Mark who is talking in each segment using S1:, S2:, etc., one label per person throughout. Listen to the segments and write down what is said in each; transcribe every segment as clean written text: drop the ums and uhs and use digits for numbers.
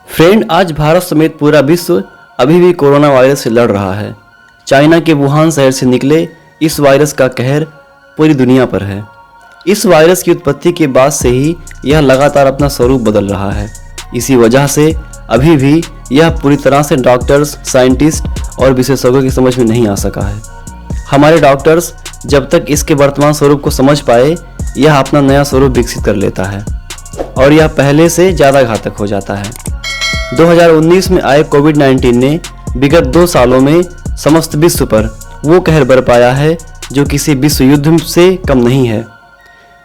S1: Friend, आज भारत समेत पूरा विश्व अभी भी कोरोना वायरस से लड़ रहा है। चाइना के वुहान शहर से निकले इस वायरस का कहर पूरी दुनिया पर है। इस वायरस की उत्पत्ति के बाद से ही यह लगातार अपना स्वरूप बदल रहा है। इसी वजह से अभी भी यह पूरी तरह से डॉक्टर्स, साइंटिस्ट और विशेषज्ञों की समझ में नहीं आ सका है। हमारे डॉक्टर्स जब तक इसके वर्तमान स्वरूप को समझ पाए, यह अपना नया स्वरूप विकसित कर लेता है और यह पहले से ज़्यादा घातक हो जाता है। 2019 में आए कोविड-19 ने विगत 2 सालों में समस्त विश्व पर वो कहर बरपाया है जो किसी विश्व युद्ध से कम नहीं है।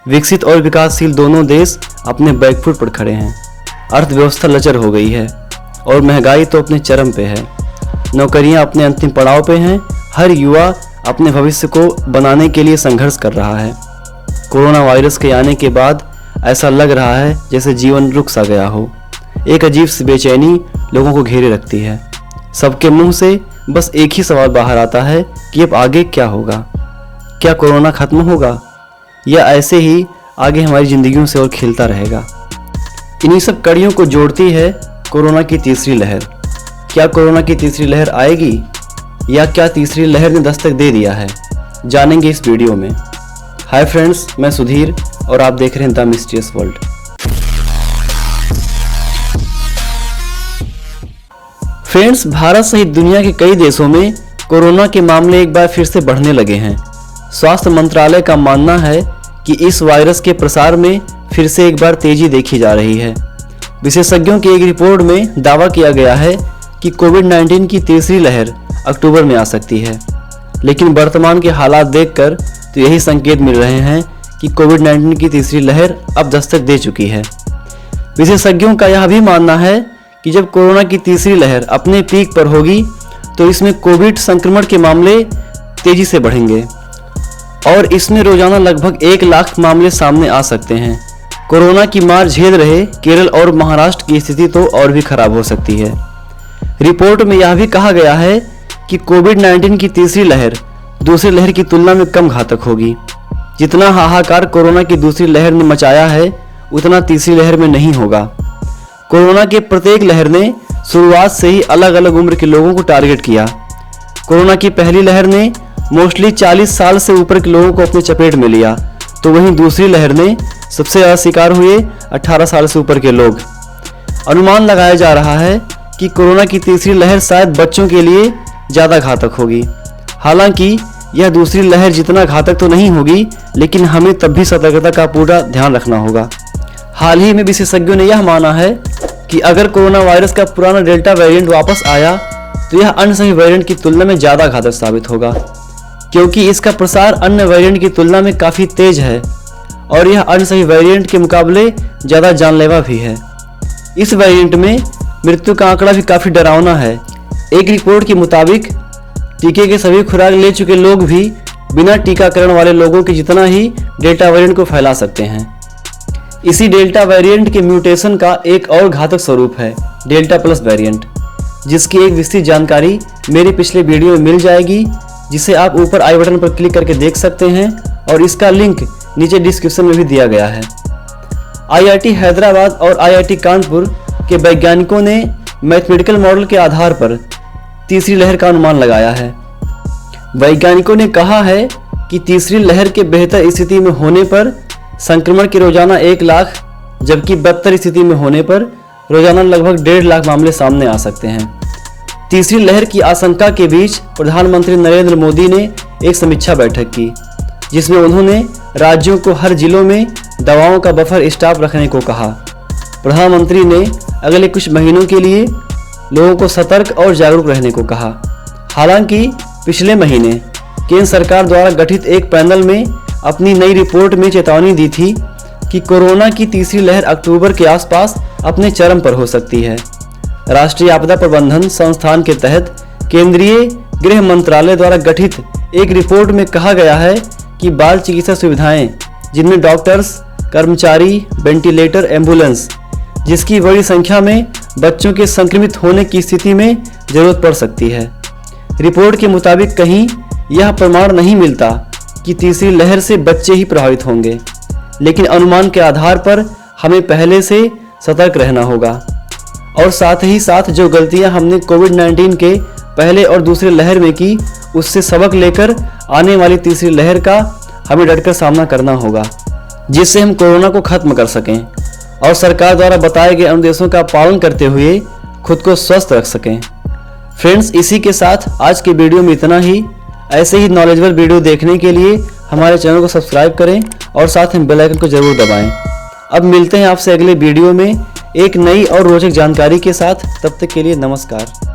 S1: विकसित और विकासशील दोनों देश अपने बैकफुट पर खड़े हैं। अर्थव्यवस्था लचर हो गई है और महंगाई तो अपने चरम पे है। नौकरियां अपने अंतिम पड़ाव पे हैं। हर युवा अपने भविष्य को बनाने के लिए संघर्ष कर रहा है। कोरोना वायरस के आने के बाद ऐसा लग रहा है जैसे जीवन रुक सा गया हो। एक अजीब सी बेचैनी लोगों को घेरे रखती है। सबके मुंह से बस एक ही सवाल बाहर आता है कि अब आगे क्या होगा। क्या कोरोना खत्म होगा या ऐसे ही आगे हमारी जिंदगियों से और खेलता रहेगा। इन्हीं सब कड़ियों को जोड़ती है कोरोना की तीसरी लहर। क्या कोरोना की तीसरी लहर आएगी या क्या तीसरी लहर ने दस्तक दे दिया है, जानेंगे इस वीडियो में। हाय फ्रेंड्स, मैं सुधीर और आप देख रहे हैं the mysterious world. Friends, Bharat सहित दुनिया के कई देशों में कोरोना के मामले एक बार फिर से बढ़ने लगे हैं। स्वास्थ्य मंत्रालय का मानना है कि इस वायरस के प्रसार में फिर से एक बार तेजी देखी जा रही है। विशेषज्ञों की एक रिपोर्ट में दावा किया गया है कि कोविड-19 की तीसरी लहर अक्टूबर में आ सकती है, लेकिन वर्तमान के हालात देखकर तो यही संकेत मिल रहे हैं कि कोविड-19 की तीसरी लहर अब दस्तक दे चुकी है। विशेषज्ञों का यह भी मानना है कि जब कोरोना की तीसरी लहर अपने पीक पर होगी तो इसमें कोविड संक्रमण के मामले तेजी से बढ़ेंगे और इसमें रोजाना लगभग 1 लाख मामले सामने आ सकते हैं। कोरोना की मार झेल रहे केरल और महाराष्ट्र की स्थिति तो और भी खराब हो सकती है। रिपोर्ट में यह भी कहा गया है कि कोविड-19 की तीसरी लहर दूसरी लहर की तुलना में कम घातक होगी। जितना हाहाकार कोरोना की दूसरी लहर ने मचाया है, उतना तीसरी लहर में नहीं होगा। कोरोना के प्रत्येक लहर ने शुरुआत से ही अलग अलग उम्र के लोगों को टारगेट किया। कोरोना की पहली लहर ने मोस्टली 40 साल से ऊपर के लोगों को अपने चपेट में लिया, तो वहीं दूसरी लहर ने सबसे ज़्यादा शिकार हुए 18 साल से ऊपर के लोग। अनुमान लगाया जा रहा है कि कोरोना की तीसरी लहर शायद बच्चों के लिए ज़्यादा घातक होगी। हालांकि यह दूसरी लहर जितना घातक तो नहीं होगी, लेकिन हमें तब भी सतर्कता का पूरा ध्यान रखना होगा। हाल ही में विशेषज्ञों ने यह माना है कि अगर कोरोना वायरस का पुराना डेल्टा वेरिएंट वापस आया तो यह अन्य सभी वेरिएंट की तुलना में ज़्यादा घातक साबित होगा, क्योंकि इसका प्रसार अन्य वेरिएंट की तुलना में काफ़ी तेज है और यह अन्य सभी वेरिएंट के मुकाबले ज़्यादा जानलेवा भी है। इस वेरिएंट में मृत्यु का आंकड़ा भी काफ़ी डरावना है। एक रिपोर्ट के मुताबिक टीके के सभी खुराक ले चुके लोग भी बिना टीकाकरण वाले लोगों के जितना ही डेल्टा वेरिएंट को फैला सकते हैं। इसी डेल्टा वेरिएंट के म्यूटेशन का एक और घातक स्वरूप है डेल्टा प्लस वेरिएंट, जिसकी एक विस्तृत जानकारी मेरे पिछले वीडियो में मिल जाएगी, जिसे आप ऊपर आई बटन पर क्लिक करके देख सकते हैं और इसका लिंक नीचे डिस्क्रिप्शन में भी दिया गया है। आईआईटी हैदराबाद और आईआईटी कानपुर के वैज्ञानिकों ने मैथमेटिकल मॉडल के आधार पर तीसरी लहर का अनुमान लगाया है। वैज्ञानिकों ने कहा है कि तीसरी लहर के बेहतर स्थिति में होने पर संक्रमण के रोजाना 1 लाख, जबकि बदतर स्थिति में होने पर रोजाना लगभग 1.5 लाख मामले सामने आ सकते हैं। तीसरी लहर की आशंका के बीच प्रधानमंत्री नरेंद्र मोदी ने एक समीक्षा बैठक की, जिसमें उन्होंने राज्यों को हर जिलों में दवाओं का बफर स्टॉक रखने को कहा। प्रधानमंत्री ने अगले कुछ महीनों के लिए लोगों को सतर्क और जागरूक रहने को कहा। हालांकि पिछले महीने केंद्र सरकार द्वारा गठित एक पैनल में अपनी नई रिपोर्ट में चेतावनी दी थी कि कोरोना की तीसरी लहर अक्टूबर के आसपास अपने चरम पर हो सकती है। राष्ट्रीय आपदा प्रबंधन संस्थान के तहत केंद्रीय गृह मंत्रालय द्वारा गठित एक रिपोर्ट में कहा गया है कि बाल चिकित्सा सुविधाएं, जिनमें डॉक्टर्स, कर्मचारी, वेंटिलेटर, एम्बुलेंस, जिसकी बड़ी संख्या में बच्चों के संक्रमित होने की स्थिति में जरूरत पड़ सकती है। रिपोर्ट के मुताबिक कहीं यह प्रमाण नहीं मिलता कि तीसरी लहर से बच्चे ही प्रभावित होंगे, लेकिन अनुमान के आधार पर हमें पहले से सतर्क रहना होगा। और साथ ही साथ जो गलतियां हमने कोविड-19 के पहले और दूसरे लहर में की, उससे सबक लेकर आने वाली तीसरी लहर का हमें डटकर सामना करना होगा, जिससे हम कोरोना को खत्म कर सकें और सरकार द्वारा बताए गए अनुदेशों का पालन करते हुए खुद को स्वस्थ रख सकें। फ्रेंड्स, इसी के साथ आज के वीडियो में इतना ही। ऐसे ही नॉलेजेबल वीडियो देखने के लिए हमारे चैनल को सब्सक्राइब करें और साथ में बेल आइकन को जरूर दबाएं। अब मिलते हैं आपसे अगले वीडियो में एक नई और रोचक जानकारी के साथ। तब तक के लिए नमस्कार।